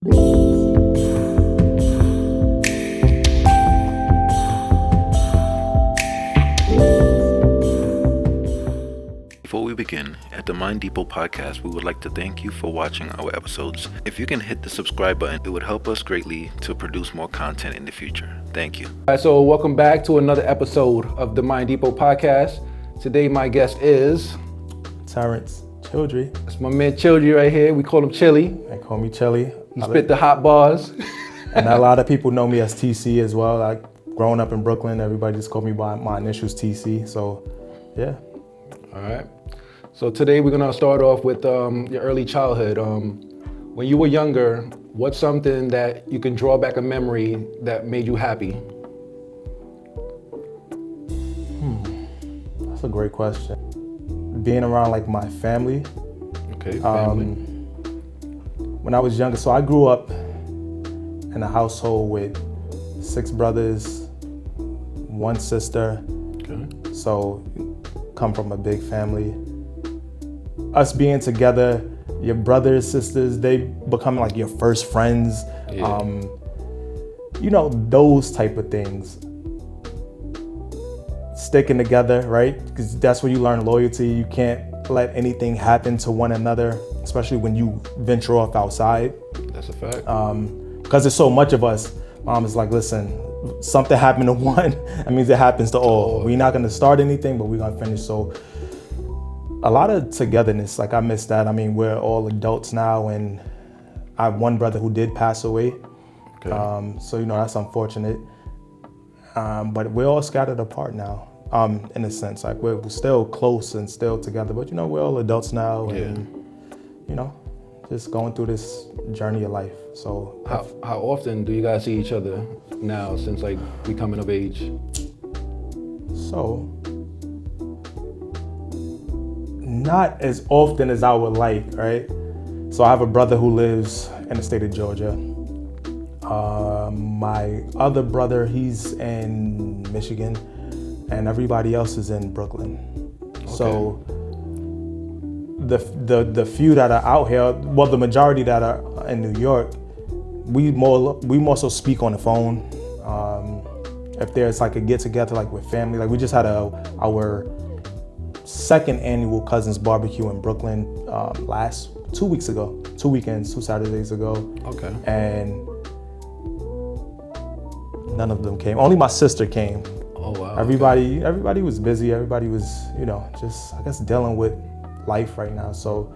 Before we begin, at the Mind Depot podcast, we would like to thank you for watching our episodes. If you can hit the subscribe button, it would help us greatly to produce more content in the future. Thank you. All right, so welcome back to another episode of the Mind Depot podcast. Today, my guest is Terrance, Childrey. That's my man Childrey right here. We call him Chili. They call me Chili. He spit the hot bars. And a lot of people know me as TC as well. Like growing up in Brooklyn, everybody just called me by my initials TC. So, yeah. All right. So today we're gonna start off with your early childhood. When you were younger, what's something that you can draw back a memory that made you happy? That's a great question. Being around like my family. Okay, family. When I was younger, so I grew up in a household with 6 brothers, 1 sister. Okay. So come from a big family. Us being together, your brothers, sisters, they become like your first friends. Yeah. Those type of things. Sticking together, right? Because that's where you learn loyalty. You can't let anything happen to one another, especially when you venture off outside. That's a fact. Because there's so much of us. Mom is like, listen, something happened to one, that means it happens to all. We're not gonna start anything, but we're gonna finish. So a lot of togetherness, like I miss that. I mean, we're all adults now, and I have one brother who did pass away. Okay. So, that's unfortunate. But we're all scattered apart now, in a sense. Like we're still close and still together, but we're all adults now, and just going through this journey of life. So How often do you guys see each other now since like becoming of age? So, not as often as I would like, right? So I have a brother who lives in the state of Georgia. My other brother, he's in Michigan, and everybody else is in Brooklyn. Okay. So the few that are out here, well, the majority that are in New York, we more so speak on the phone. If there's like a get together, like with family, like we just had our second annual cousins barbecue in Brooklyn last 2 weeks ago, 2 weekends, 2 Saturdays ago. Okay. And none of them came. Only my sister came. Oh wow. Everybody was busy. Everybody was, just I guess dealing with life right now. So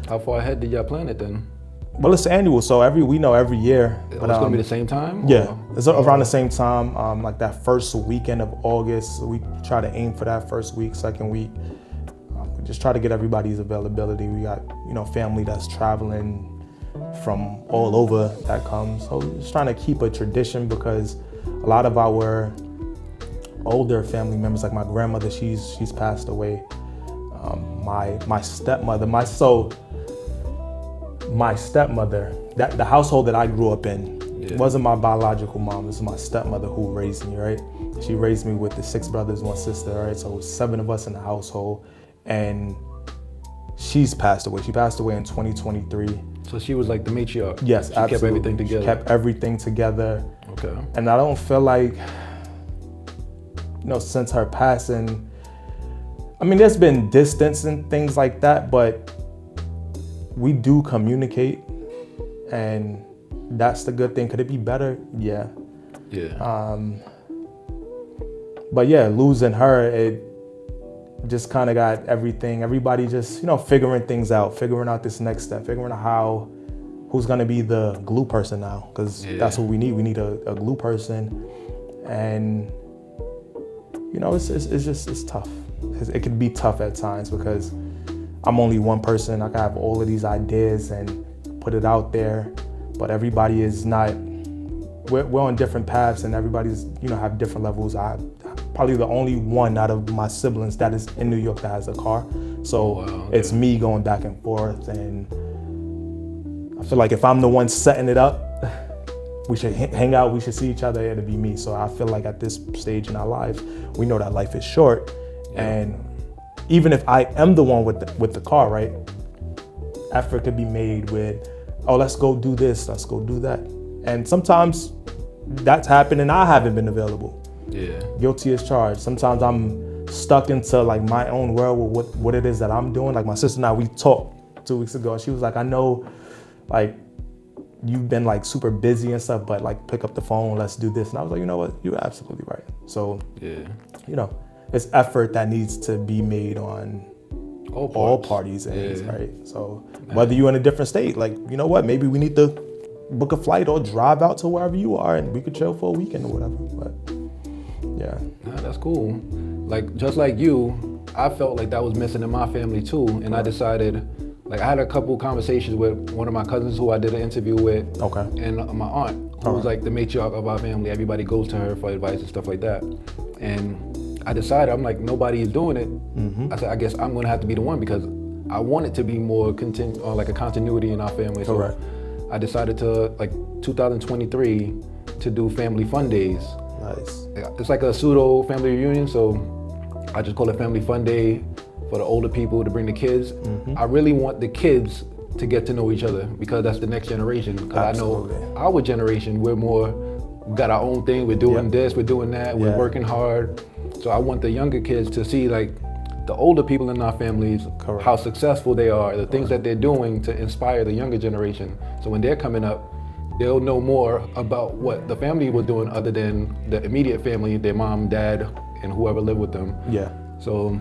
How far ahead did y'all plan it then? well, it's annual, so every year. But it's gonna be the same time? Yeah, or? it's around the same time, like that first weekend of August. So we try to aim for that first week, second week. We just try to get everybody's availability. We got, family that's traveling from all over that comes. So we're just trying to keep a tradition because a lot of our older family members, like my grandmother, she's passed away. My stepmother, my stepmother, that the household that I grew up in, It wasn't my biological mom. This is my stepmother who raised me, right? She raised me with the 6 brothers, 1 sister, right? So it was 7 of us in the household, and she's passed away. She passed away in 2023. So she was like the matriarch? Yes, she absolutely. kept everything together? She kept everything together. Okay. And I don't feel like, since her passing, I mean, there's been distance and things like that, but we do communicate, and that's the good thing. Could it be better? Yeah. Yeah. But yeah, losing her, it just kind of got everybody just, figuring things out, figuring out this next step, figuring out who's gonna be the glue person now, because that's what we need. We need a glue person, and it's tough. It can be tough at times because I'm only one person. I can have all of these ideas and put it out there, but everybody is not. We're on different paths, and everybody's have different levels. I'm probably the only one out of my siblings that is in New York that has a car, so it's me going back and forth. And I feel like if I'm the one setting it up, we should hang out, we should see each other, it'll be me. So I feel like at this stage in our lives, we know that life is short, and even if I am the one with the car, right, effort could be made with oh, let's go do this, let's go do that. And sometimes that's happened and I haven't been available. Yeah. Guilty as charged. Sometimes I'm stuck into like my own world with what it is that I'm doing. Like my sister and I, we talked 2 weeks ago. She was like, I know like you've been like super busy and stuff, but like pick up the phone, let's do this. And I was like, you know what, you're absolutely right. So, Yeah. you know, it's effort that needs to be made on all parties ends, right? So whether you're in a different state, like, you know what, maybe we need to book a flight or drive out to wherever you are and we could chill for a weekend or whatever. But yeah. Nah, that's cool. Like, just like you, I felt like that was missing in my family too. And I decided, like, I had a couple conversations with one of my cousins who I did an interview with. Okay. And my aunt, who was like the matriarch of our family. Everybody goes to her for advice and stuff like that. And I decided, I'm like, nobody is doing it. I said, I guess I'm gonna have to be the one because I want it to be more like a continuity in our family. Correct. So I decided to, like 2023, to do family fun days. Nice. It's like a pseudo family reunion, so I just call it family fun day for the older people to bring the kids. I really want the kids to get to know each other because that's the next generation. Because I know our generation, we got our own thing, we're doing this, we're doing that, we're working hard. So I want the younger kids to see like the older people in our families, how successful they are, the things that they're doing to inspire the younger generation. So when they're coming up, they'll know more about what the family was doing other than the immediate family, their mom, dad, and whoever lived with them. Yeah. So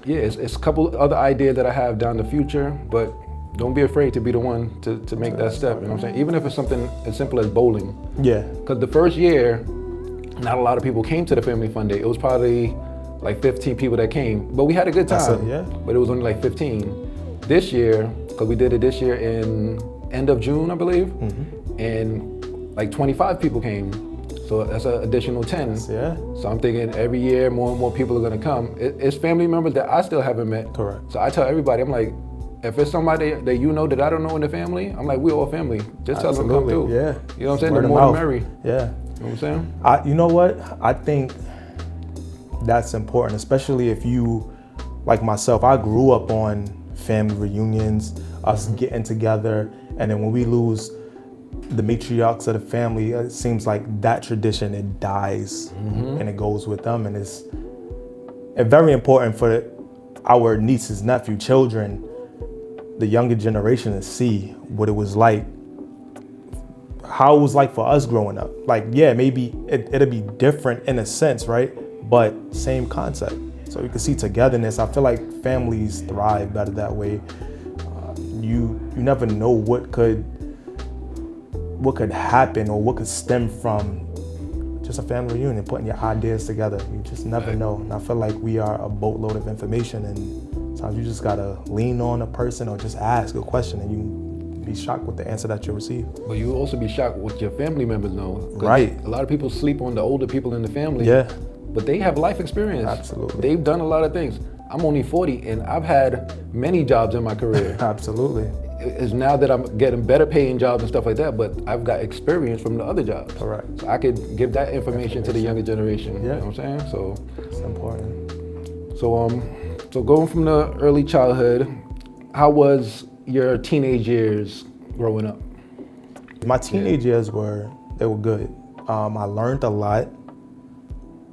yeah, it's a couple other ideas that I have down the future, but don't be afraid to be the one to make that step, you know what I'm saying? Even if it's something as simple as bowling. Yeah. Because the first year, not a lot of people came to the family fun day. It was probably like 15 people that came, but we had a good time. But it was only like 15. This year, because we did it this year in end of June, I believe, and like 25 people came. So that's an additional 10. Yeah. So I'm thinking every year more and more people are gonna come. It's family members that I still haven't met. Correct. So I tell everybody, I'm like, if it's somebody that you know that I don't know in the family, I'm like, we're all family. Just tell them to come through. Yeah. You know what I'm saying? Word The of more the mouth. merry. Yeah. You know what I'm saying? You know what? I think that's important, especially if you, like myself, I grew up on family reunions, us getting together, and then when we lose the matriarchs of the family, it seems like that tradition, it dies and it goes with them. And it's very important for our nieces, nephew, children, the younger generation to see what it was like, how it was like for us growing up. Like, yeah, maybe it'll be different in a sense, right? But same concept. So you can see togetherness. I feel like families thrive better that way. You never know what could happen or what could stem from just a family reunion, putting your ideas together. You just never know. And I feel like we are a boatload of information, and sometimes you just gotta lean on a person or just ask a question, and you be shocked with the answer that you receive. But you also be shocked what your family members know. Right. A lot of people sleep on the older people in the family. Yeah. But they have life experience. Absolutely. They've done a lot of things. I'm only 40 and I've had many jobs in my career. Absolutely. It's now that I'm getting better paying jobs and stuff like that, but I've got experience from the other jobs. Correct. So I could give that information to the younger generation. Yeah. You know what I'm saying? So It's important. so going from the early childhood, how was your teenage years growing up? My teenage years were good. I learned a lot.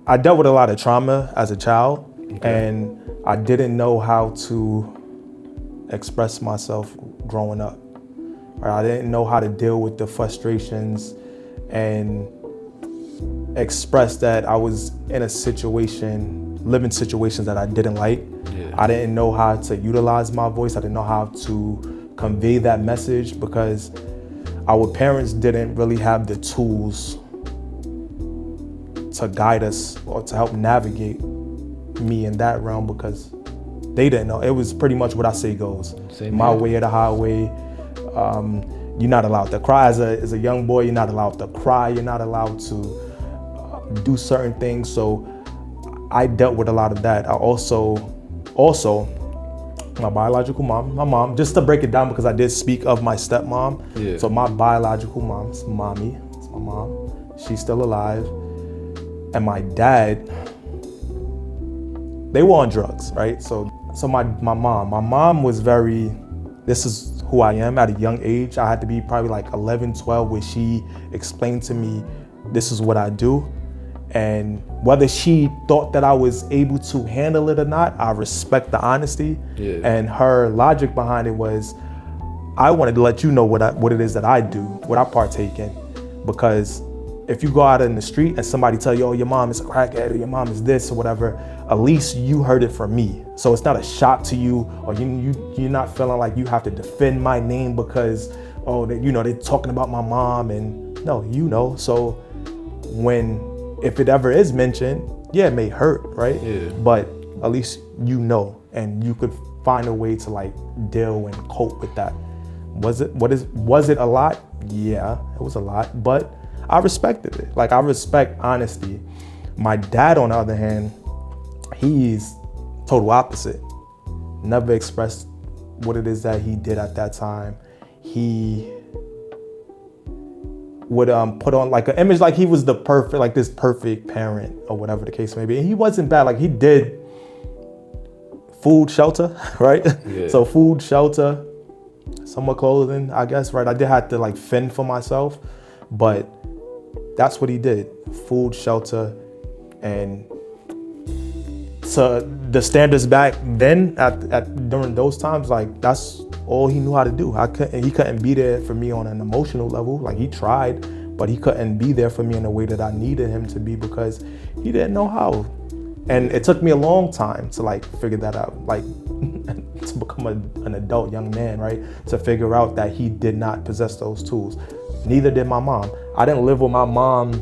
I dealt with a lot of trauma as a child, and I didn't know how to express myself growing up. I didn't know how to deal with the frustrations and express that I was in a situation, living situations that I didn't like. Yeah. I didn't know how to utilize my voice. I didn't know how to convey that message because our parents didn't really have the tools to guide us or to help navigate me in that realm because they didn't know. It was pretty much what I say goes. My way or the highway. You're not allowed to cry as a young boy. You're not allowed to cry. You're not allowed to do certain things. So I dealt with a lot of that. I also my biological mom, my mom, just to break it down because I did speak of my stepmom. Yeah. So my biological mom's mommy, it's my mom. She's still alive. And my dad, they were on drugs, right? So my mom was very, this is who I am at a young age. I had to be probably like 11, 12, where she explained to me, this is what I do. And whether she thought that I was able to handle it or not, I respect the honesty. Yeah. And her logic behind it was, I wanted to let you know what it is that I do, what I partake in. Because if you go out in the street and somebody tell you, oh, your mom is a crackhead, or your mom is this or whatever, at least you heard it from me. So it's not a shock to you, or you're not feeling like you have to defend my name because, oh, they're talking about my mom, and no, So if it ever is mentioned, yeah, it may hurt, right? Yeah. But at least and you could find a way to like deal and cope with that. Was it a lot? Yeah, it was a lot, but I respected it. Like, I respect honesty. My dad, on the other hand, he's total opposite. Never expressed what it is that he did at that time. He would put on like an image like he was this perfect parent or whatever the case may be. And he wasn't bad. Like, he did food, shelter, right? Yeah. So food, shelter, somewhat clothing, I guess, right? I did have to like fend for myself, but that's what he did. Food, shelter, and so the standards back then during those times, like, that's all he knew how to do. He couldn't be there for me on an emotional level. Like, he tried, but he couldn't be there for me in the way that I needed him to be because he didn't know how. And it took me a long time to like figure that out, like to become an adult young man, right? To figure out that he did not possess those tools. Neither did my mom. I didn't live with my mom.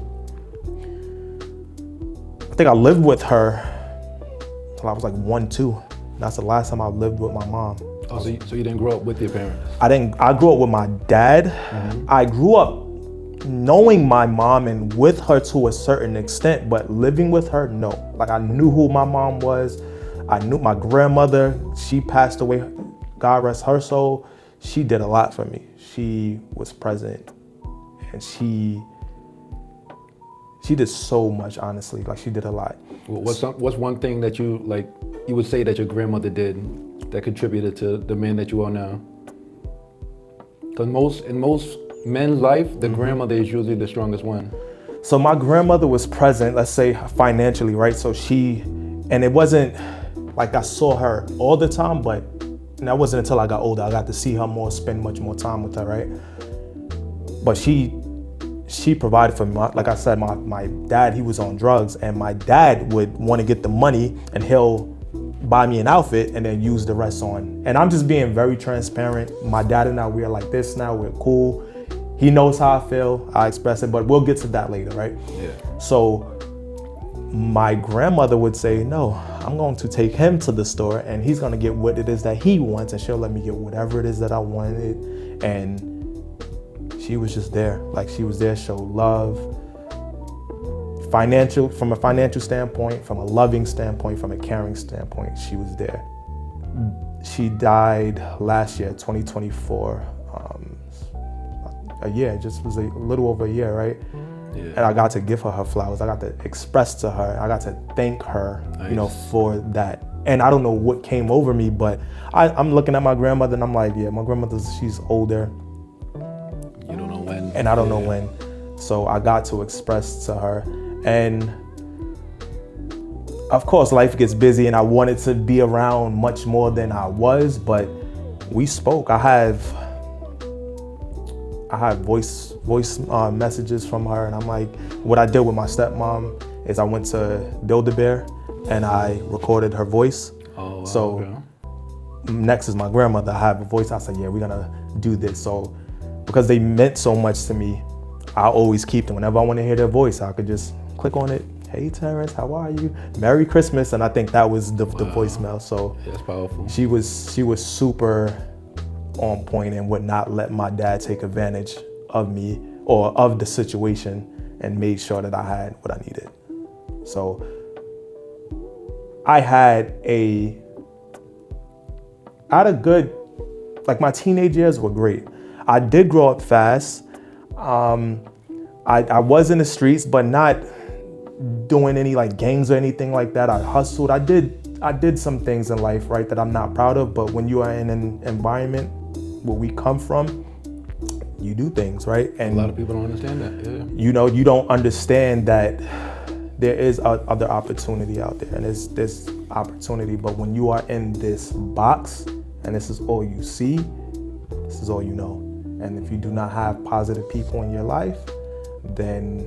I think I lived with her till I was like 1, 2. That's the last time I lived with my mom. Oh, so you didn't grow up with your parents? I grew up with my dad. Mm-hmm. I grew up knowing my mom and with her to a certain extent, but living with her, no. Like, I knew who my mom was. I knew my grandmother. She passed away. God rest her soul. She did a lot for me. She was present, and she did so much, honestly. Like, she did a lot. What's one thing that you would say that your grandmother did that contributed to the man that you are now? Because in most men's life, the grandmother is usually the strongest one. So my grandmother was present, let's say financially, right? So and it wasn't like I saw her all the time, but that wasn't until I got older. I got to see her more, spend much more time with her, right? But she provided for me. Like I said, my dad, he was on drugs, and my dad would want to get the money and he'll buy me an outfit and then use the rest on. And I'm just being very transparent. My dad and I, we're like this now, we're cool. He knows how I feel, I express it, but we'll get to that later, right? Yeah. So my grandmother would say, no, I'm going to take him to the store and he's going to get what it is that he wants, and she'll let me get whatever it is that I wanted. And she was just there. Like, she was there, showed love. From a financial standpoint, from a loving standpoint, from a caring standpoint, she was there. She died last year, 2024. A year, just was a little over a year, right? Yeah. And I got to give her flowers. I got to express to her. I got to thank her, Nice. For that. And I don't know what came over me, but I'm looking at my grandmother and I'm like, yeah, my she's older. You don't know when. And I don't know when. So I got to express to her. And of course, life gets busy and I wanted to be around much more than I was, but we spoke. I have voice messages from her, and I'm like, what I did with my stepmom is I went to Build-A-Bear and I recorded her voice. Oh, wow, so okay. Next is my grandmother. I have a voice. I said, yeah, we're gonna do this. So because they meant so much to me, I always keep them. Whenever I want to hear their voice, I could just click on it. Hey, Terrence, how are you? Merry Christmas. And I think that was the voicemail. So yeah, that's powerful. She was super on point and would not let my dad take advantage of me or of the situation, and made sure that I had what I needed. So I had a good, like, my teenage years were great. I did grow up fast. I was in the streets, but not doing any like gangs or anything like that. I hustled. I did some things in life, right, that I'm not proud of. But when you are in an environment where we come from, you do things, right? And a lot of people don't understand that. Yeah. You know, you don't understand that there is other opportunity out there, and there's this opportunity, but when you are in this box and this is all you see, this is all you know. And if you do not have positive people in your life, then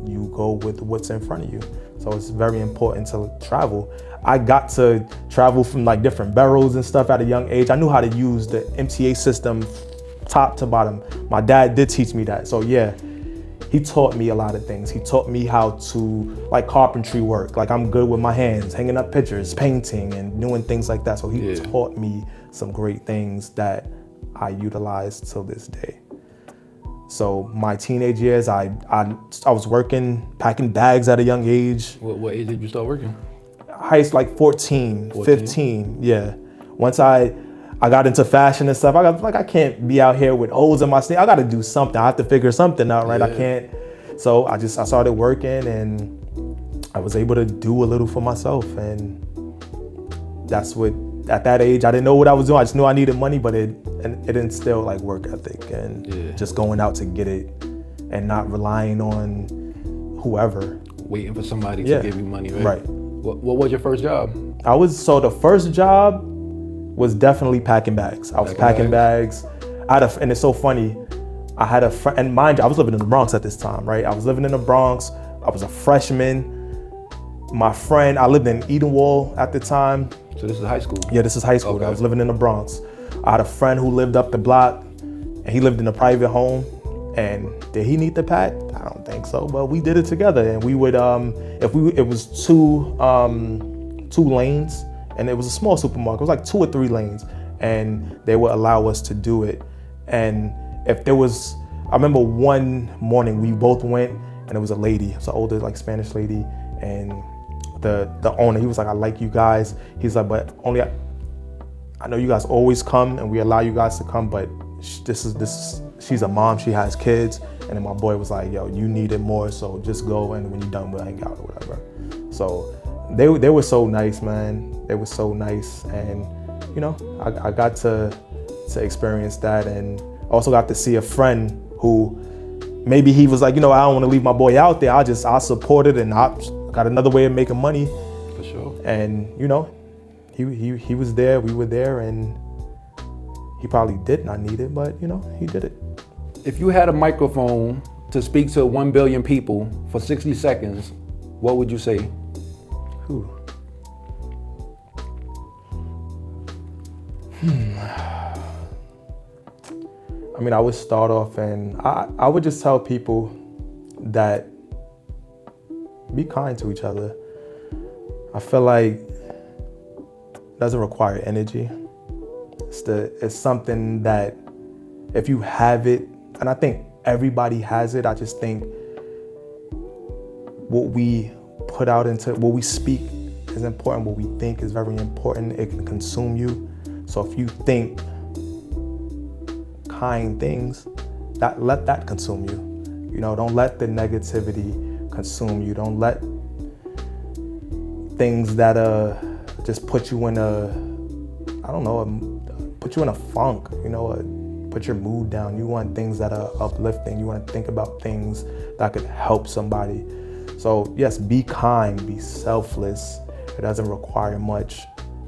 you go with what's in front of you. So it's very important to travel. I got to travel from like different barrels and stuff at a young age. I knew how to use the MTA system top to bottom. My dad did teach me that. So yeah, he taught me a lot of things. He taught me how to, like, carpentry work. Like, I'm good with my hands, hanging up pictures, painting, and doing things like that. So he taught me some great things that I utilize till this day. So my teenage years, I was working, packing bags at a young age. What age did you start working? Highest like 14, 15, yeah. Once I got into fashion and stuff, I can't be out here with holes in my sneakers. I got to do something. I have to figure something out, right? Yeah. I can't. So I started working, and I was able to do a little for myself. And that's what, at that age, I didn't know what I was doing. I just knew I needed money, but it instilled like work ethic and just going out to get it and not relying on whoever. Waiting for somebody to give you money, right? Right. What was your first job? The first job was definitely packing bags. I was packing bags. And it's so funny, I had a friend, and mind you, I was living in the Bronx at this time, right? I was living in the Bronx. I was a freshman. My friend, I lived in Edenwald at the time. So this is high school? Yeah, this is high school. Okay. I was living in the Bronx. I had a friend who lived up the block, and he lived in a private home. And did he need the pack? I don't think so, but we did it together. And we would, it was two lanes, and it was a small supermarket. It was like 2 or 3 lanes, and they would allow us to do it. And if there was, I remember one morning we both went, and it was a lady, it was an older, like, Spanish lady, and the owner, he was like, I like you guys. He's like, but only I know you guys always come, and we allow you guys to come, but she's a mom, she has kids. And then my boy was like, yo, you need it more, so just go, and when you're done, we'll hang out or whatever. So they were so nice, man. They were so nice, and you know, I got to experience that, and also got to see a friend who maybe he was like, you know, I don't want to leave my boy out there. I supported, and I got another way of making money. For sure. And you know, he was there, we were there, and he probably did not need it, but you know, he did it. If you had a microphone to speak to 1 billion people for 60 seconds, what would you say? I mean, I would start off, and I would just tell people that be kind to each other. I feel like it doesn't require energy. It's something that if you have it, and I think everybody has it, I just think what we put out into, what we speak is important, what we think is very important. It can consume you. So if you think kind things, let that consume you. You know, don't let the negativity consume you. Don't let things that just put you in put you in a funk, you know, put your mood down. You want things that are uplifting. You want to think about things that could help somebody. So yes, be kind, be selfless. It doesn't require much.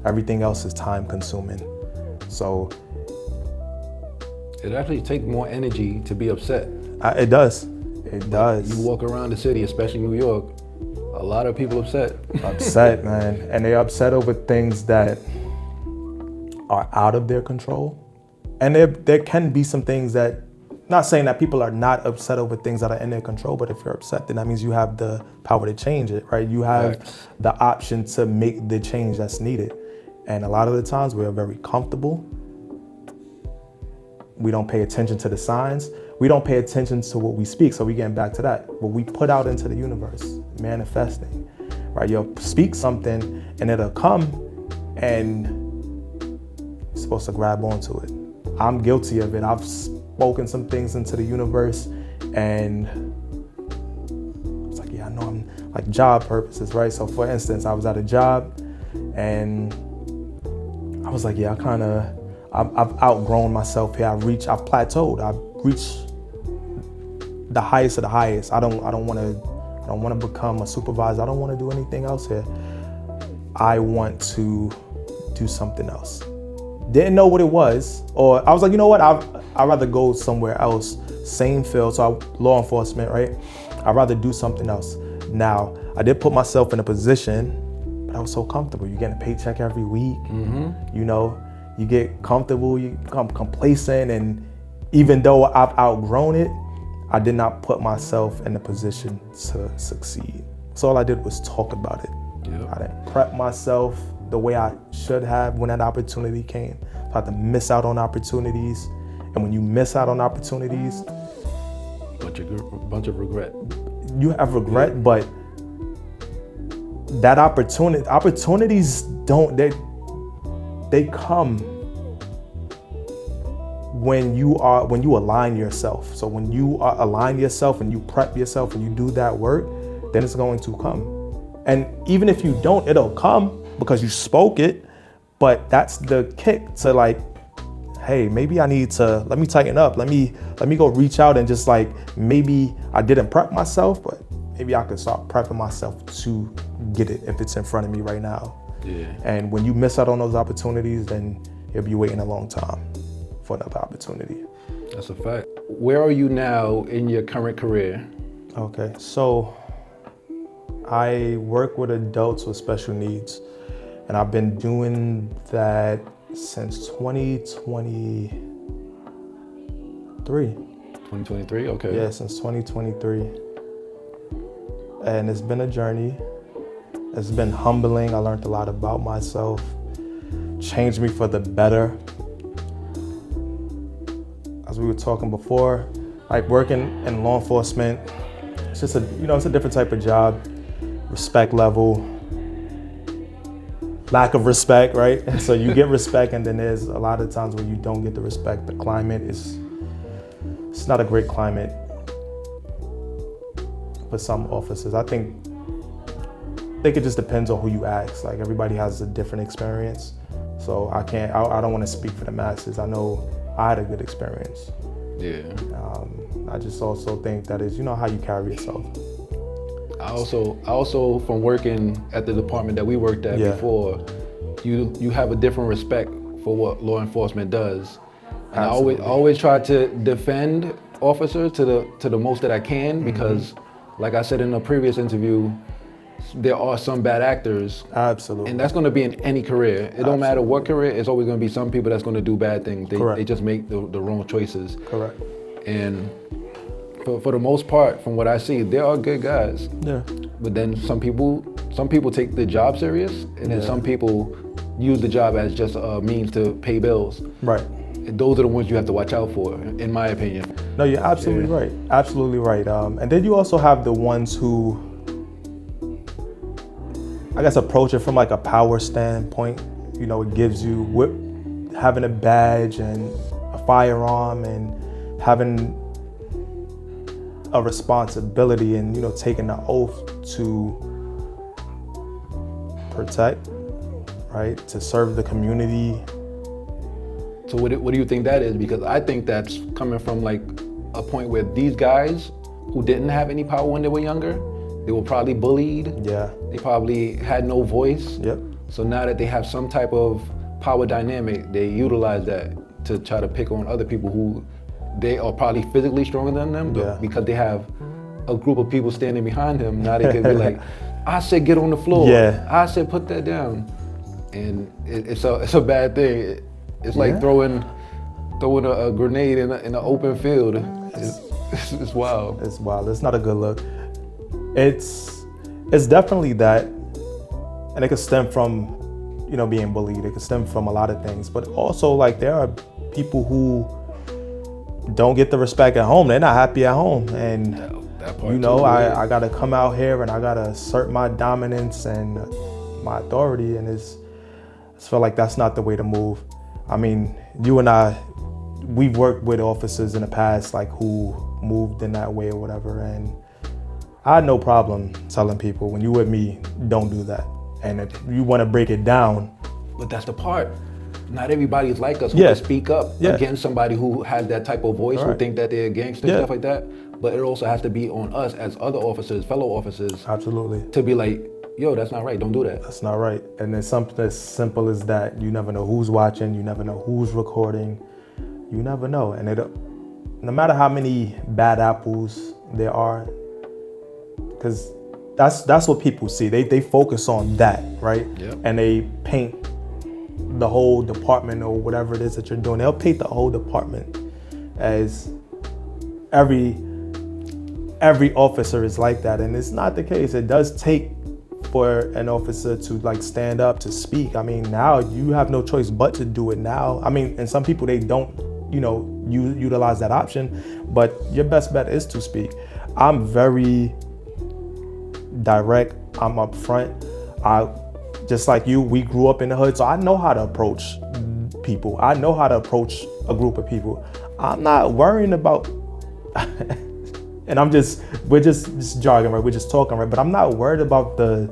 Everything else is time consuming. So it actually takes more energy to be upset. It does. It does. You walk around the city, especially New York, a lot of people upset. Upset, man. And they're upset over things that are out of their control. And there can be some things that, not saying that people are not upset over things that are in their control, but if you're upset, then that means you have the power to change it, right? You have the option to make the change that's needed. And a lot of the times we're very comfortable. We don't pay attention to the signs. We don't pay attention to what we speak. So we're getting back to that. What we put out into the universe, manifesting, right? You'll speak something and it'll come, and you're supposed to grab onto it. I'm guilty of it. I've spoken some things into the universe, and it's like, yeah, I know, I'm like job purposes, right? So for instance, I was at a job, and I was like, yeah, I've outgrown myself here. I've plateaued. I've reached the highest of the highest. I don't want to become a supervisor. I don't want to do anything else here. I want to do something else. Didn't know what it was, or I was like, you know what? I'd rather go somewhere else, same field. So law enforcement, right? I'd rather do something else. Now, I did put myself in a position, but I was so comfortable. You're getting a paycheck every week. You know, you get comfortable, you become complacent, and even though I've outgrown it, I did not put myself in a position to succeed. So all I did was talk about it. I didn't prep myself the way I should have when that opportunity came. So I had to miss out on opportunities. And when you miss out on opportunities, bunch of regret. You have regret, but that opportunities don't, they come when you align yourself. So when you align yourself and you prep yourself and you do that work, then it's going to come. And even if you don't, it'll come because you spoke it, but that's the kick to like, hey, maybe I need to, let me tighten up. Let me go reach out and just like, maybe I didn't prep myself, but maybe I could start prepping myself to get it if it's in front of me right now. And when you miss out on those opportunities, then you'll be waiting a long time for another opportunity. That's a fact. Where are you now in your current career? Okay, so I work with adults with special needs, and I've been doing that since 2023. 2023, okay. Yeah, since 2023. And it's been a journey. It's been humbling. I learned a lot about myself, changed me for the better. As we were talking before, like working in law enforcement, it's just it's a different type of job. Respect level, lack of respect, right? So you get respect, and then there's a lot of times where you don't get the respect. The climate it's not a great climate for some officers. I think it just depends on who you ask. Like everybody has a different experience. So I don't want to speak for the masses. I know I had a good experience. Yeah. I just also think that is, how you carry yourself. I also from working at the department that we worked at before, you have a different respect for what law enforcement does. And Absolutely. I always try to defend officers to the most that I can, because like I said in a previous interview, there are some bad actors. Absolutely. And that's going to be in any career. It don't matter what career, it's always going to be some people that's going to do bad things. They just make the wrong choices. Correct. And for the most part, from what I see, there are good guys. Yeah. But then some people take the job serious, and then some people use the job as just a means to pay bills. Right. And those are the ones you have to watch out for, in my opinion. No, you're absolutely right. Absolutely right. And then you also have the ones who, I guess, approach it from like a power standpoint. It gives you having a badge and a firearm and having a responsibility and taking an oath to protect, right? To serve the community. So what do you think that is? Because I think that's coming from like a point where these guys who didn't have any power when they were younger, they were probably bullied. Yeah. They probably had no voice. Yep. So now that they have some type of power dynamic, they utilize that to try to pick on other people who they are probably physically stronger than them, but because they have a group of people standing behind them, now they can be like, I said get on the floor. Yeah. I said put that down. And it's a bad thing. It's like throwing a grenade in an open field. It's wild. It's wild. It's not a good look. It's definitely that, and it could stem from, being bullied. It could stem from a lot of things, but also like there are people who don't get the respect at home. They're not happy at home, and that part I gotta come out here and I gotta assert my dominance and my authority, and I feel like that's not the way to move. I mean, you and I, we've worked with officers in the past, like who moved in that way or whatever, and I had no problem telling people, when you with me, don't do that. And if you want to break it down. But that's the part. not everybody is like us who Yeah. can speak up Yeah. against somebody who has that type of voice, who Right. think that they're a gangster and stuff like that. But it also has to be on us as other officers, fellow officers, Absolutely. to be like, yo, that's not right, don't do that. That's not right. And it's something as simple as that. You never know who's watching. You never know who's recording. You never know. And no matter how many bad apples there are, because that's what people see. They focus on that, right? Yep. And they paint the whole department or whatever it is that you're doing. They'll paint the whole department as every officer is like that, and it's not the case. It does take for an officer to like stand up to speak. I mean, now you have no choice but to do it now. I mean, and some people, they don't, utilize that option, but your best bet is to speak. I'm very direct. I'm upfront. Just like you, we grew up in the hood, so I know how to approach people. I know how to approach a group of people. I'm not worrying about, and we're just jogging, right? We're just talking, right? But I'm not worried about the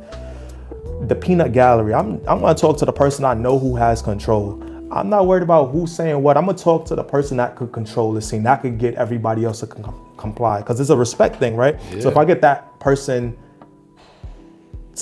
peanut gallery. I'm gonna talk to the person I know who has control. I'm not worried about who's saying what. I'm gonna talk to the person that could control the scene, that could get everybody else to comply, because it's a respect thing, right? Yeah. So if I get that person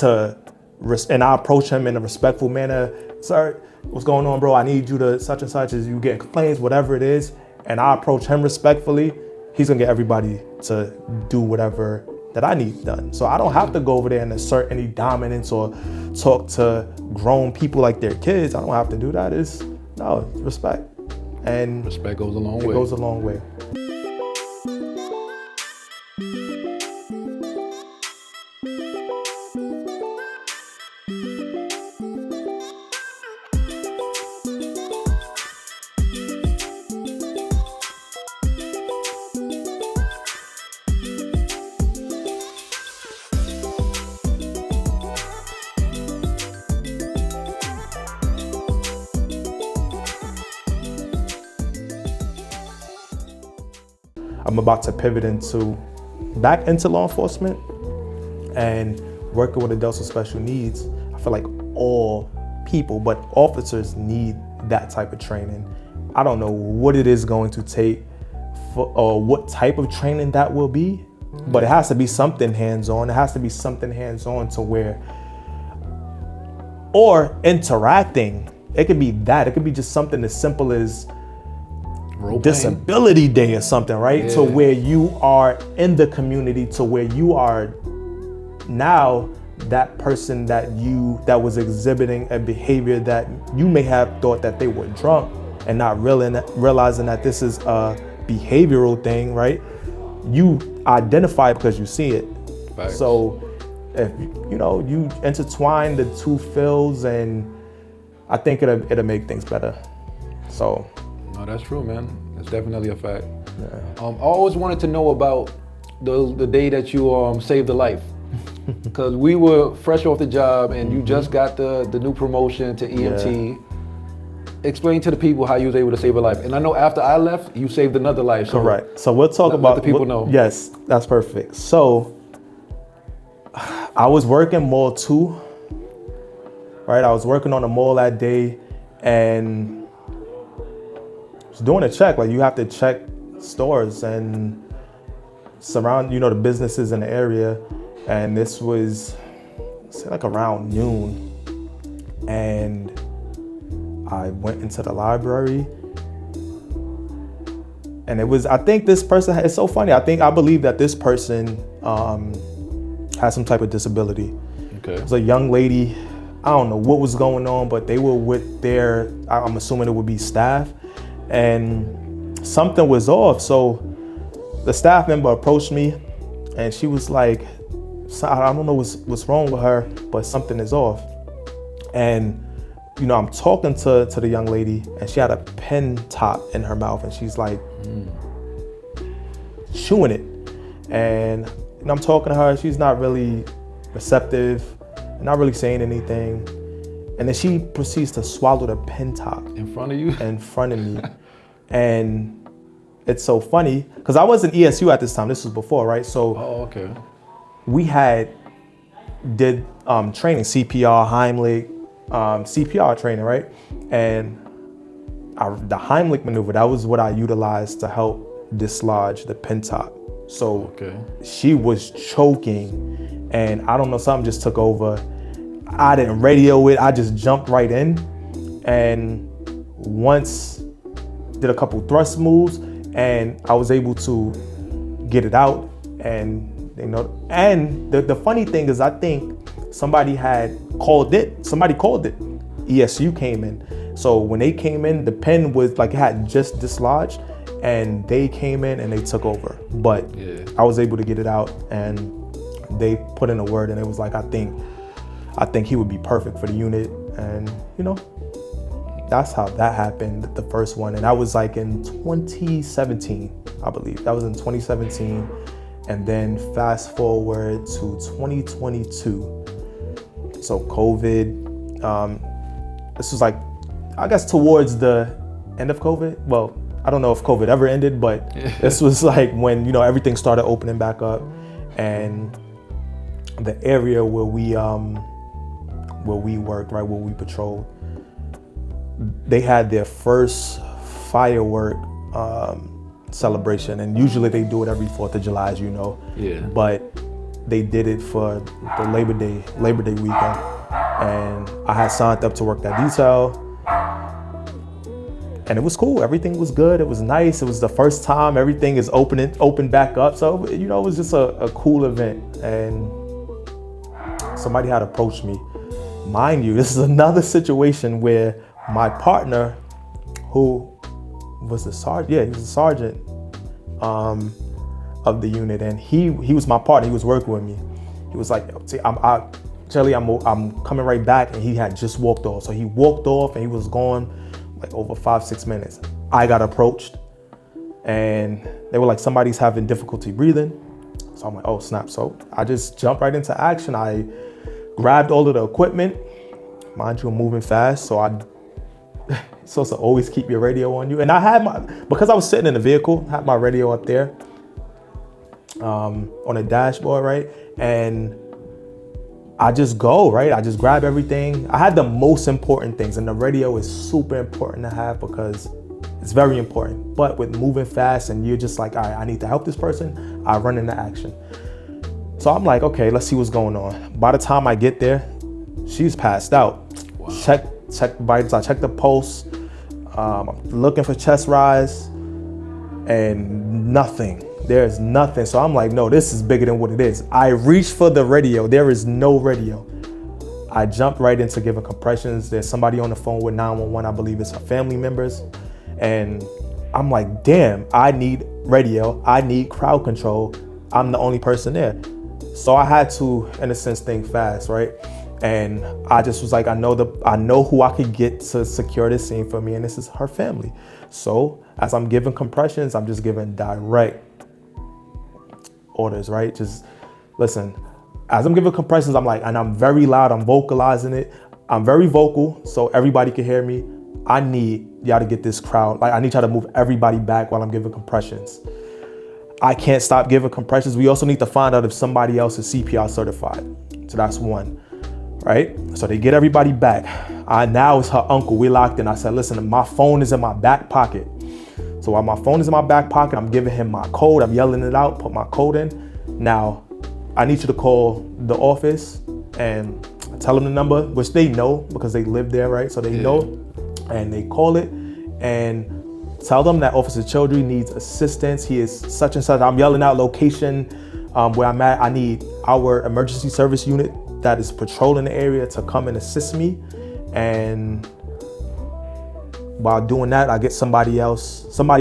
and I approach him in a respectful manner, sir, what's going on, bro? I need you to such and such, as you get complaints, whatever it is, and I approach him respectfully, he's gonna get everybody to do whatever that I need done. So I don't have to go over there and assert any dominance or talk to grown people like they're kids. I don't have to do that. It's respect. And respect goes a long way. It goes a long way. I'm about to pivot back into law enforcement and working with adults with special needs. I feel like all people, but officers, need that type of training. I don't know what it is going to take or what type of training that will be, but it has to be something hands-on. It has to be something hands-on to where, or interacting. It could be that. It could be just something as simple as Disability Day or something, right? Yeah. To where you are in the community, to where you are now that person that was exhibiting a behavior that you may have thought that they were drunk, and not realizing that this is a behavioral thing, right? You identify it because you see it. Facts. So if you intertwine the two fields, and I think it'll make things better. So. No, that's true, man. That's definitely a fact. Yeah. I always wanted to know about the day that you saved a life, because we were fresh off the job and you just got the new promotion to EMT. Yeah. Explain to the people how you was able to save a life. And I know after I left, you saved another life. So correct. So we'll talk about let the people know. Yes, that's perfect. So I was working mall 2, right? I was working on the mall that day, and doing a check. Like, you have to check stores and surround, the businesses in the area. And this was, say, like around noon. And I went into the library, and I think this person, it's so funny. I believe that this person has some type of disability. Okay. It was a young lady. I don't know what was going on, but they were with I'm assuming it would be staff. And something was off. So the staff member approached me, and she was like, I don't know what's wrong with her, but something is off. And, I'm talking to the young lady, and she had a pen top in her mouth, and she's like chewing it. And I'm talking to her, she's not really receptive, not really saying anything. And then she proceeds to swallow the pen top. In front of you? In front of me. And it's so funny, because I was in ESU at this time. This was before, right? So okay. We did training, CPR, Hanley, CPR training, right? And the Heimlich maneuver, that was what I utilized to help dislodge the pin top. So she was choking, and I don't know, something just took over. I didn't radio it, I just jumped right in, and once did a couple thrust moves, and I was able to get it out. And and the funny thing is, I think somebody called it. ESU came in. So when they came in, the pen was like, it had just dislodged, and they came in and they took over. But I was able to get it out, and they put in a word, and it was like, I think he would be perfect for the unit. And that's how that happened, the first one. And that was like in 2017, I believe. That was in 2017. And then fast forward to 2022. So COVID, this was like, I guess towards the end of COVID. Well, I don't know if COVID ever ended, but this was like when, everything started opening back up, and the area where we worked, right, where we patrolled, they had their first firework celebration, and usually they do it every 4th of July, as you know. But they did it for the Labor Day weekend, and I had signed up to work that detail, and it was cool. Everything was good. It was nice. It was the first time everything is open back up. So it was just a cool event, and somebody had approached me. Mind you, this is another situation where my partner, who was the sergeant, he was the sergeant of the unit, and he was my partner. He was working with me. He was like, "See, I'm coming right back," and he had just walked off. So he walked off, and he was gone like over 5-6 minutes. I got approached, and they were like, "Somebody's having difficulty breathing." So I'm like, "Oh snap!" So I just jumped right into action. I grabbed all of the equipment. Mind you, I'm moving fast, so it's supposed to always keep your radio on you. And I had because I was sitting in the vehicle, I had my radio up there on the dashboard, right? And I just go, right? I just grab everything. I had the most important things, and the radio is super important to have because it's very important. But with moving fast and you're just like, all right, I need to help this person, I run into action. So I'm like, okay, let's see what's going on. By the time I get there, she's passed out. Wow. Check the vitals, I check the pulse. I'm looking for chest rise, and nothing. There's nothing. So I'm like, no, this is bigger than what it is. I reach for the radio. There is no radio. I jumped right into giving compressions. There's somebody on the phone with 911. I believe it's her family members. And I'm like, damn, I need radio. I need crowd control. I'm the only person there. So I had to, in a sense, think fast, right? And I just was like, I know who I could get to secure this scene for me, and this is her family. So as I'm giving compressions, I'm just giving direct orders, right? Just listen. As I'm giving compressions, I'm like, and I'm very loud, I'm vocalizing it. I'm very vocal, so everybody can hear me. I need y'all to get this crowd, like I need y'all to move everybody back while I'm giving compressions. I can't stop giving compressions. We also need to find out if somebody else is CPR certified. So that's one. Right? So they get everybody back. Now it's her uncle. We locked in. I said, listen, my phone is in my back pocket. So while my phone is in my back pocket, I'm giving him my code. I'm yelling it out, put my code in. Now, I need you to call the office and tell them the number, which they know because they live there, right? So they know, and they call it and tell them that Officer Childrey needs assistance. He is such and such. I'm yelling out location where I'm at. I need our emergency service unit that is patrolling the area to come and assist me. And while doing that, I get somebody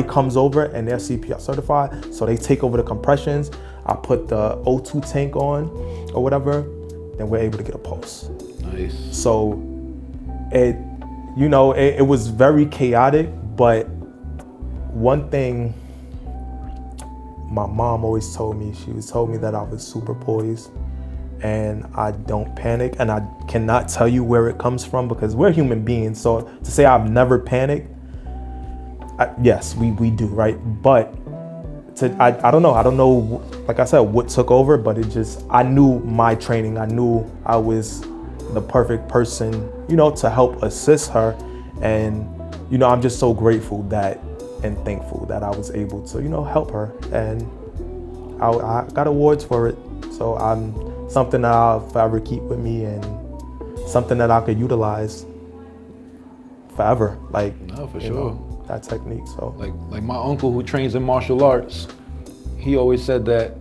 comes over and they're CPR certified. So they take over the compressions. I put the O2 tank on or whatever, then we're able to get a pulse. Nice. So it was very chaotic, but one thing my mom always told me, told me that I was super poised and I don't panic, and I cannot tell you where it comes from because we're human beings. So to say I've never panicked, yes, we do, right? But I don't know, like I said, what took over, but I knew my training. I knew I was the perfect person, to help assist her. And I'm just so grateful and thankful that I was able to, help her. And I got awards for it. So I'm something that I'll forever keep with me, and something that I could utilize forever. No, for sure. That technique. So like my uncle who trains in martial arts, he always said that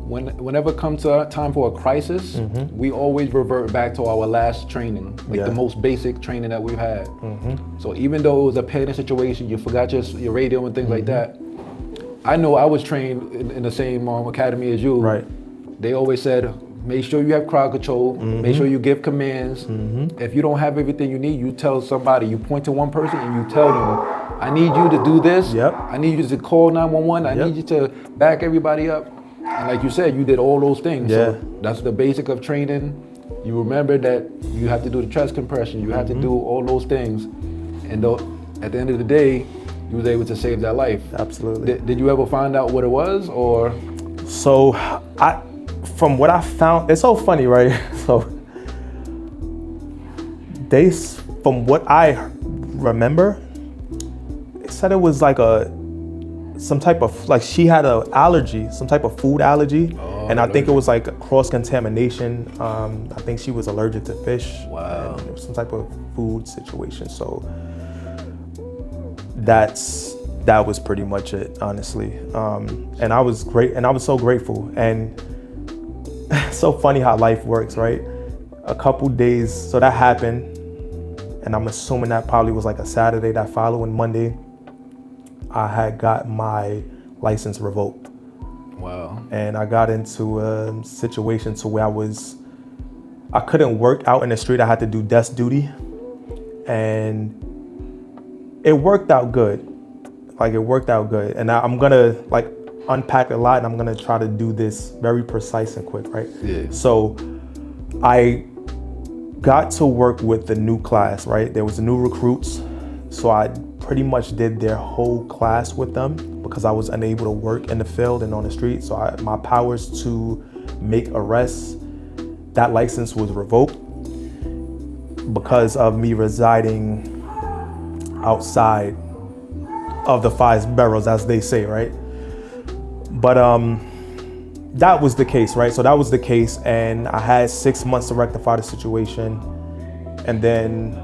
whenever it comes to time for a crisis, we always revert back to our last training, the most basic training that we've had. So even though it was a panic situation, you forgot your radio and things like that. I know I was trained in the same academy as you. Right. They always said, make sure you have crowd control, make sure you give commands. If you don't have everything you need, you tell somebody, you point to one person and you tell them, I need you to do this. I need you to call 911. I need you to back everybody up. And like you said, you did all those things. So that's the basic of training. You remember that you have to do the chest compression. You have to do all those things. And at the end of the day, you was able to save that life. Absolutely. Did you ever find out what it was, or? So from what I found, it's so funny, right? So from what I remember, they said it was like some type of, she had an allergy, some type of food allergy. And I think it was like a cross-contamination. I think she was allergic to fish. Wow. And it was some type of food situation. So that was pretty much it, honestly. And I was great, and I was so grateful. And it's so funny how life works, right? A couple days, so that happened. And I'm assuming that probably was like a Saturday. That following Monday, I had got my license revoked. Wow. And I got into a situation to where I couldn't work out in the street. I had to do desk duty. And it worked out good. And I'm gonna unpack a lot, and I'm gonna try to do this very precise and quick, right? Yeah. So I got to work with the new class, right? There was new recruits. So I pretty much did their whole class with them because I was unable to work in the field and on the street. So my powers to make arrests, that license was revoked because of me residing outside of the 5 boroughs, as they say, right? But that was the case, right? So that was the case, and I had 6 months to rectify the situation. And then,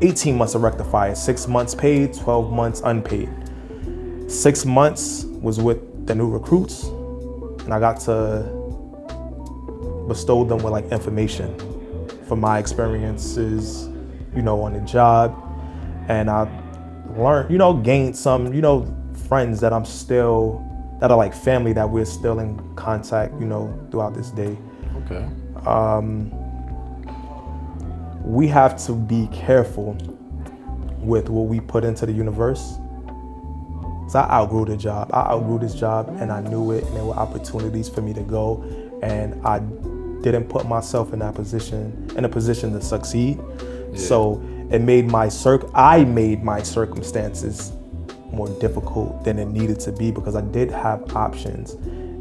18 months to rectify it. 6 months paid, 12 months unpaid. 6 months was with the new recruits, and I got to bestow them with information from my experiences, on the job. And I learned, gained some, friends that that are like family, that we're still in contact, throughout this day. Okay. We have to be careful with what we put into the universe. So I outgrew the job. I outgrew this job, and I knew it, and there were opportunities for me to go, and I didn't put myself in a position to succeed. Yeah. So it made I made my circumstances more difficult than it needed to be, because I did have options,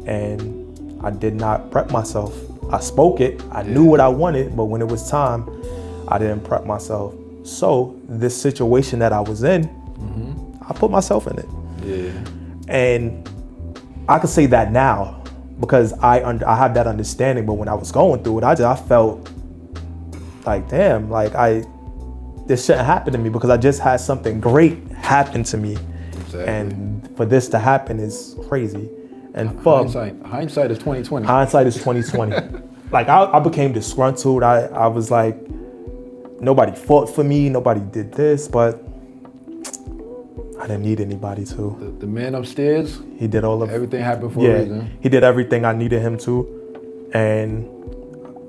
and I did not prep myself. I spoke it, I knew what I wanted, but when it was time, I didn't prep myself. So this situation that I was in, I put myself in it. Yeah. And I can say that now because I have that understanding. But when I was going through it, I felt like, damn, this shouldn't happen to me, because I just had something great happen to me. Exactly. And for this to happen is crazy. And hindsight is 2020. Hindsight is 2020. I became disgruntled. I was like, nobody fought for me, nobody did this, but I didn't need anybody to. The man upstairs, he did everything happened for a reason. He did everything I needed him to, and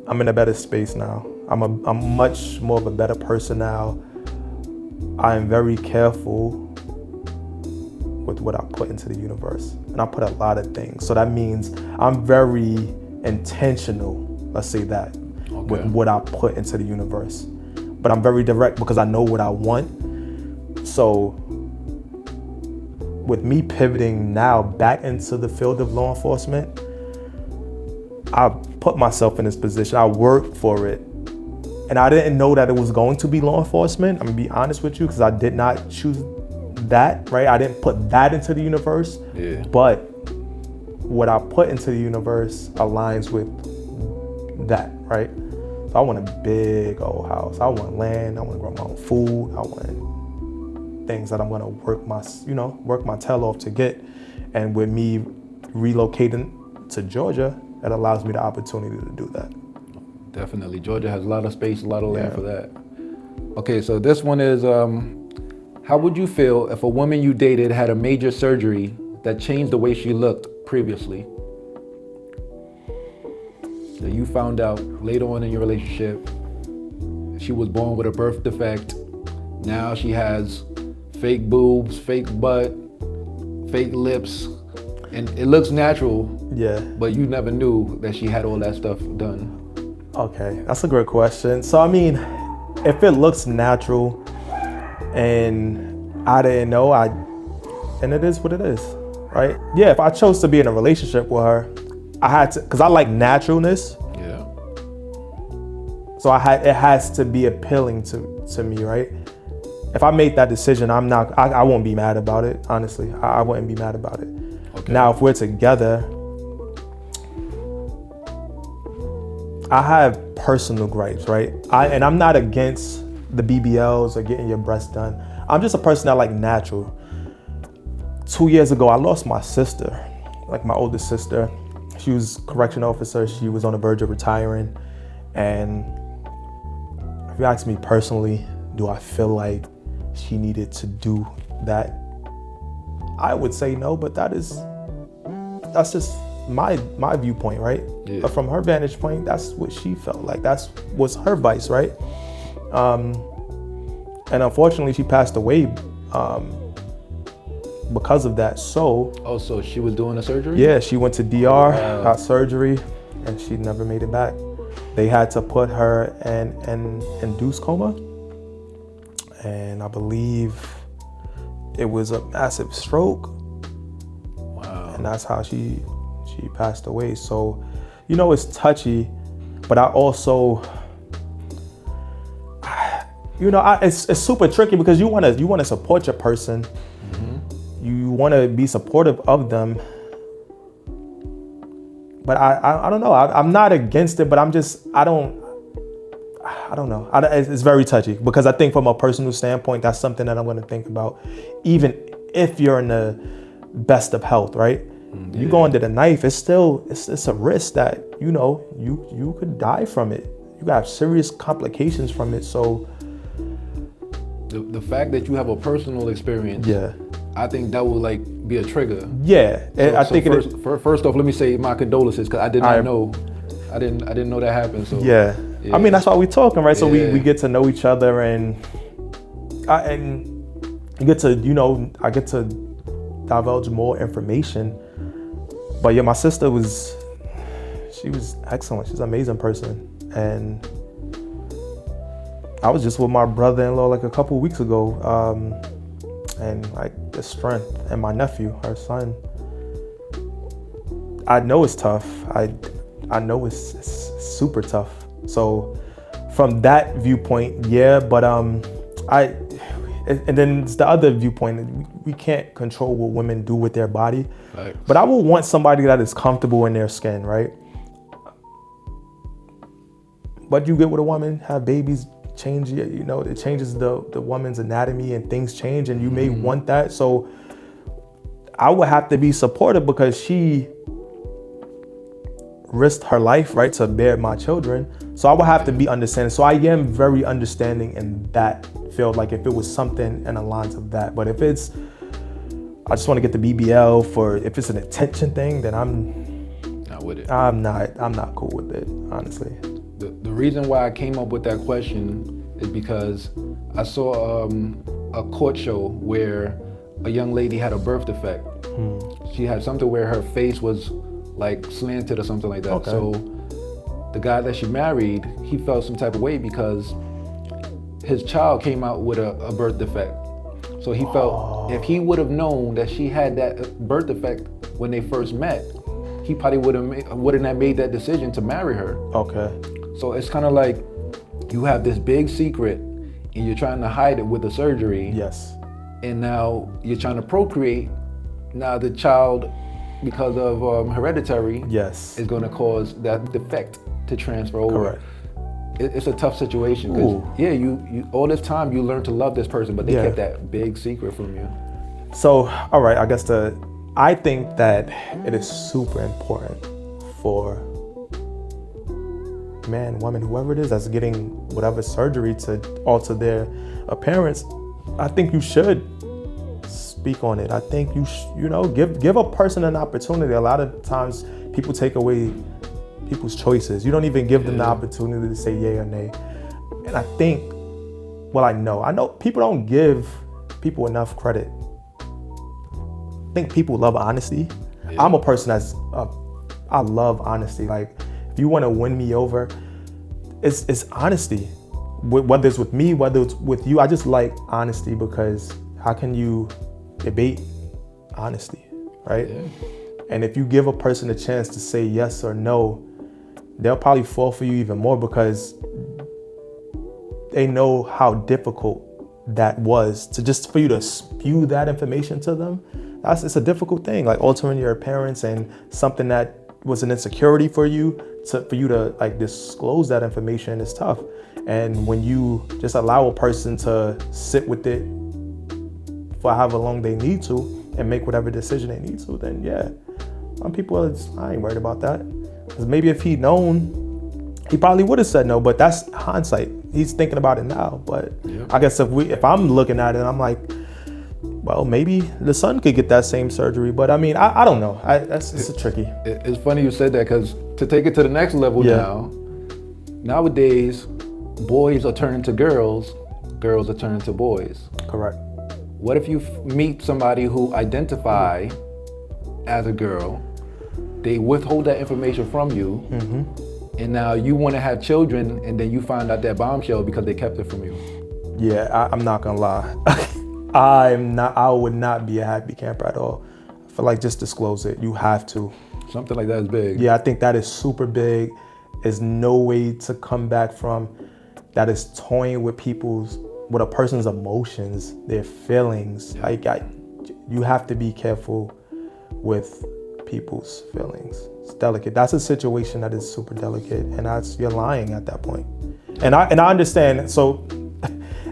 I'm in a better space now. I'm much more of a better person now. I am very careful with what I put into the universe, and I put a lot of things. So that means I'm very intentional, let's say that, with what I put into the universe. But I'm very direct because I know what I want. So with me pivoting now back into the field of law enforcement, I put myself in this position. I worked for it And I didn't know that it was going to be law enforcement. I'm gonna be honest with you, because I did not choose that, right? I didn't put that into the universe. Yeah. But what I put into the universe aligns with that, right? So I want a big old house. I want land. I want to grow my own food. I want things that I'm gonna work my tail off to get. And with me relocating to Georgia, it allows me the opportunity to do that. Definitely. Georgia has a lot of space, a lot of land for that. Okay, so this one is, how would you feel if a woman you dated had a major surgery that changed the way she looked previously? So you found out later on in your relationship, she was born with a birth defect. Now she has fake boobs, fake butt, fake lips, and it looks natural. Yeah. But you never knew that she had all that stuff done. Okay, that's a great question. So, I mean, if it looks natural and I didn't know, and it is what it is, right? Yeah, if I chose to be in a relationship with her, I had to, because I like naturalness. Yeah. So it has to be appealing to me, right? If I make that decision, I won't be mad about it, honestly. I wouldn't be mad about it. Okay. Now, if we're together, I have personal gripes, right? And I'm not against the BBLs or getting your breasts done. I'm just a person that like natural. 2 years ago, I lost my sister, like my oldest sister. She was a correction officer. She was on the verge of retiring. And if you ask me personally, do I feel like she needed to do that? I would say no, but that's just my viewpoint, right? Yeah. But from her vantage point, that's what she felt like. That's was her vice, right? And unfortunately, she passed away because of that. So. Oh, so she was doing a surgery? Yeah, she went to DR, got surgery, and she never made it back. They had to put her in induced coma, and I believe it was a massive stroke. Wow. And that's how she passed away. So, it's touchy, but I also, it's super tricky because you want to support your person. Mm-hmm. You want to be supportive of them. But I don't know. I'm not against it, but I don't know. It's very touchy because I think from a personal standpoint, that's something that I'm going to think about, even if you're in the best of health, right? Yeah. You go under the knife, it's a risk that, you could die from it. You got serious complications from it. So the fact that you have a personal experience, yeah, I think that will be a trigger. Yeah, I think first off, let me say my condolences because I did not know. I didn't know that happened. So yeah. I mean, that's why we're talking, right? So we get to know each other, and you get to, I get to divulge more information. But yeah, my sister she was excellent. She's an amazing person. And I was just with my brother-in-law a couple of weeks ago, and the strength, and my nephew, her son. I know it's tough. I know it's super tough. So from that viewpoint, yeah, but and then it's the other viewpoint. We can't control what women do with their body. Right. But I would want somebody that is comfortable in their skin, right? But you get with a woman, have babies, change, it changes the woman's anatomy and things change, and you may want that. So I would have to be supportive because she risked her life, right, to bear my children. So I would have to be understanding. So I am very understanding in that field, if it was something in the lines of that. But if it's, I just want to get the BBL if it's an attention thing, then I'm not with it. I'm not cool with it, honestly. The reason why I came up with that question is because I saw a court show where a young lady had a birth defect. She had something where her face was slanted or something like that. Okay. So the guy that she married, he felt some type of way because his child came out with a birth defect. So he felt if he would have known that she had that birth defect when they first met, he probably wouldn't have made that decision to marry her. Okay. So it's kind of like you have this big secret and you're trying to hide it with the surgery. Yes. And now you're trying to procreate. Now the child, because of hereditary, Yes. is going to cause that defect to transfer over. Correct. It's a tough situation because you all this time you learn to love this person, but they kept that big secret from you. So, all right, I think that it is super important for man, woman, whoever it is that's getting whatever surgery to alter their appearance. I think you should speak on it. I think you give a person an opportunity. A lot of times people take away people's choices. You don't even give them the opportunity to say yay or nay. And I think, I know people don't give people enough credit. I think people love honesty. Yeah. I'm a person I love honesty. Like, if you want to win me over, it's honesty. Whether it's with me, whether it's with you, I just like honesty, because how can you debate honesty, right? Yeah. And if you give a person a chance to say yes or no, they'll probably fall for you even more, because they know how difficult that was for you to spew that information to them. It's a difficult thing, like altering your appearance and something that was an insecurity for you to like disclose that information is tough. And when you just allow a person to sit with it for however long they need to and make whatever decision they need to, then some people I ain't worried about that. Because maybe if he'd known, he probably would have said no, but that's hindsight. He's thinking about it now. But I guess if I'm looking at it, I'm like, well, maybe the son could get that same surgery. But I mean, I don't know. It's tricky. It's funny you said that, because to take it to the next level nowadays, boys are turning to girls, girls are turning to boys. Correct. What if you meet somebody who identify as a girl, they withhold that information from you, and now you want to have children, and then you find out that bombshell because they kept it from you? Yeah, I'm not gonna lie. I would not be a happy camper at all. I feel like just disclose it. You have to. Something like that is big. Yeah, I think that is super big. There's no way to come back from. That is toying with a person's emotions, their feelings. Yeah. You have to be careful with people's feelings. It's delicate. That's a situation that is super delicate, and you're lying at that point. And I understand. So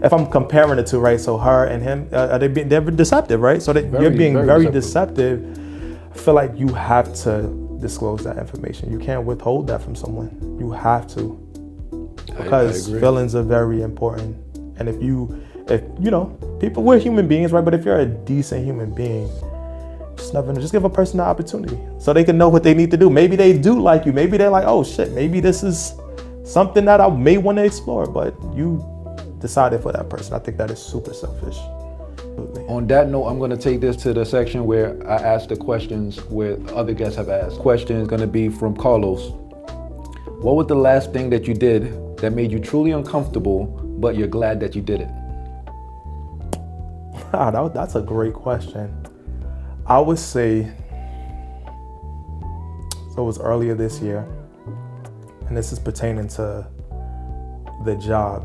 if I'm comparing the two, right? So her and him, they're deceptive, right? So you're being very deceptive. I feel like you have to disclose that information. You can't withhold that from someone. You have to, because feelings are very important. And if people, we're human beings, right? But if you're a decent human being, just give a person the opportunity so they can know what they need to do. Maybe they do like you. Maybe they're like, oh shit, maybe this is something that I may want to explore, but you decided for that person. I think that is super selfish. On that note, I'm going to take this to the section where I ask the questions where other guests have asked. Question is going to be from Carlos. What was the last thing that you did that made you truly uncomfortable, but you're glad that you did it? That's a great question. I would say, so it was earlier this year, and this is pertaining to the job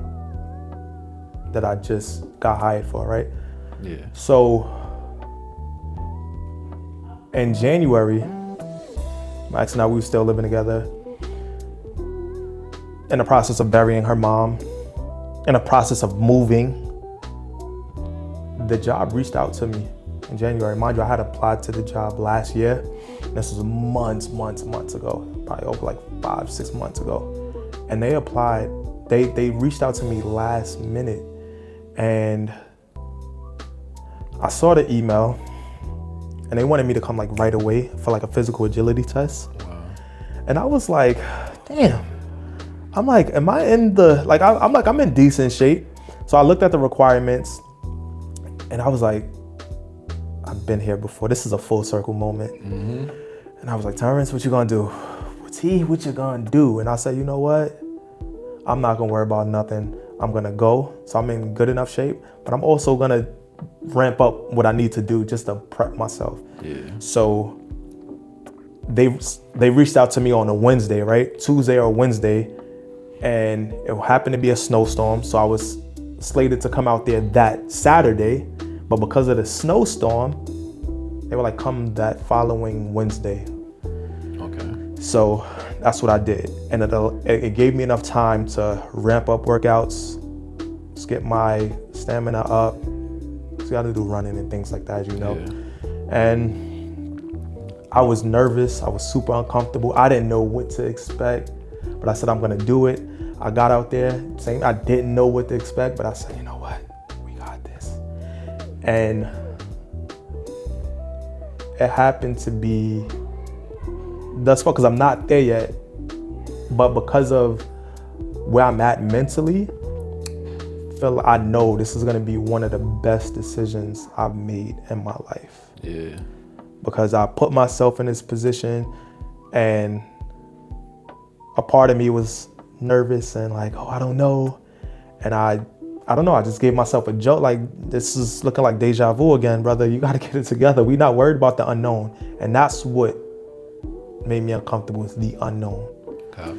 that I just got hired for, right? Yeah. So in January, Max and I, we were still living together, in the process of burying her mom, in the process of moving. The job reached out to me in January. Mind you, I had applied to the job last year. This was months ago, probably over like 5-6 months ago. And they applied, they reached out to me last minute. And I saw the email, and they wanted me to come like right away for like a physical agility test. Wow. And I was like, damn. I'm like, am I in the, like, I'm in decent shape. So I looked at the requirements, and I was like, I've been here before. This is a full circle moment. Mm-hmm. And I was like, Terrance, what you gonna do? What you gonna do? And I said, you know what? I'm not gonna worry about nothing. I'm gonna go. So I'm in good enough shape, but I'm also gonna ramp up what I need to do just to prep myself. Yeah. So they reached out to me on a Wednesday, right? Tuesday or Wednesday. and it happened to be a snowstorm, so I was slated to come out there that Saturday, but because of the snowstorm, they were like, come that following Wednesday. Okay. So that's what I did, and it gave me enough time to ramp up workouts, just get my stamina up. So you got to do running and things like that, you know. Yeah. And I was nervous. I was super uncomfortable. I didn't know what to expect, but I said, I'm gonna do it. I got out there saying I didn't know what to expect, but I said, you know what, we got this. And it happened to be thus far, because I'm not there yet, but because of where I'm at mentally, I know this is gonna be one of the best decisions I've made in my life. Yeah. Because I put myself in this position, and a part of me was nervous and like, oh, I don't know. And I don't know, I just gave myself a joke, like, this is looking like deja vu again, brother. You gotta get it together. We're not worried about the unknown. And that's what made me uncomfortable, is the unknown. Copy.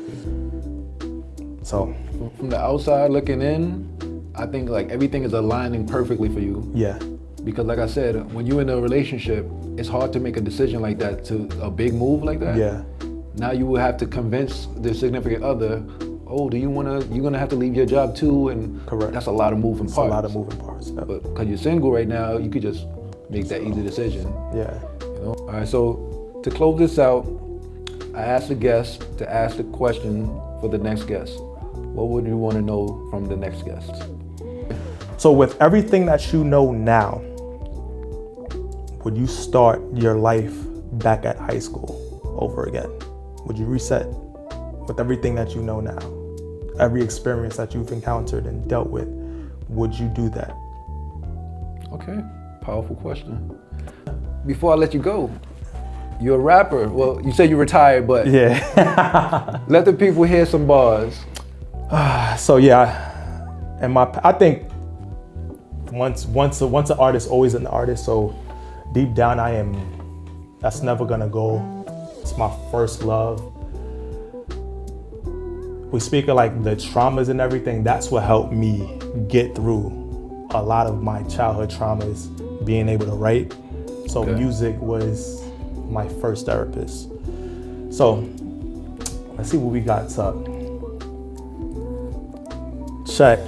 So From the outside looking in, I think like everything is aligning perfectly for you. yeah, Because like I said, when you're in a relationship, it's hard to make a decision like that, to a big move like that. yeah, Now you will have to convince the significant other, oh, you're gonna have to leave your job too, and correct. that's a lot of moving It's parts. a lot of moving parts. Yeah. But because you're single right now, you could just make that easy decision. Yeah. You know? All right, so to close this out, I asked the guest to ask the question for the next guest. What would you want to know from the next guest? So with everything that you know now, would you start your life back at high school over again? Would you reset with everything that you know now? Every experience that you've encountered and dealt with, would you do that? Okay, powerful question. Before I let you go, you're a rapper. Well, you say you retired, but Yeah. let the people hear some bars. So yeah, and I think once an artist, always an artist. So deep down, that's never gonna go. It's my first love. We speak of like the traumas and everything. That's what helped me get through a lot of my childhood traumas, being able to write. So Okay. music was my first therapist. So let's see what we got up. Check.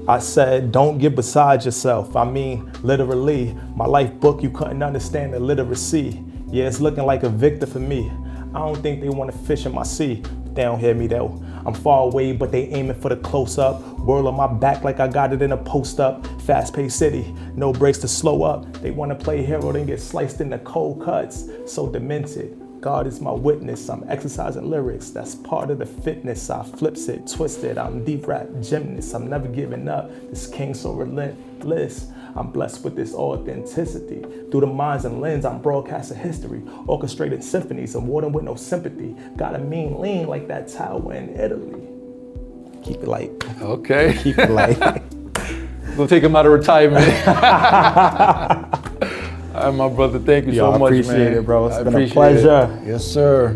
I said, don't get beside yourself. I mean, literally, my life book, you couldn't understand the literacy. Yeah, it's looking like a victor for me. I don't think they want to fish in my sea. They don't hear me though. I'm far away, but they aiming for the close-up. Whirl on my back like I got it in a post-up. Fast-paced city, no breaks to slow up. They want to play hero, then get sliced into cold cuts. So demented. God is my witness. I'm exercising lyrics. That's part of the fitness. I flips it, twisted. I'm deep rap gymnast. I'm never giving up. This king so relentless. I'm blessed with this authenticity. Through the minds and lens, I'm broadcasting history. Orchestrated symphonies. I'm warden with no sympathy. Got a mean lean like that tower in Italy. Keep it light. Okay. Keep it light. We'll take him out of retirement. All right, my brother, thank you so much, man. I appreciate it, bro. It's been a appreciate pleasure. Yes, sir.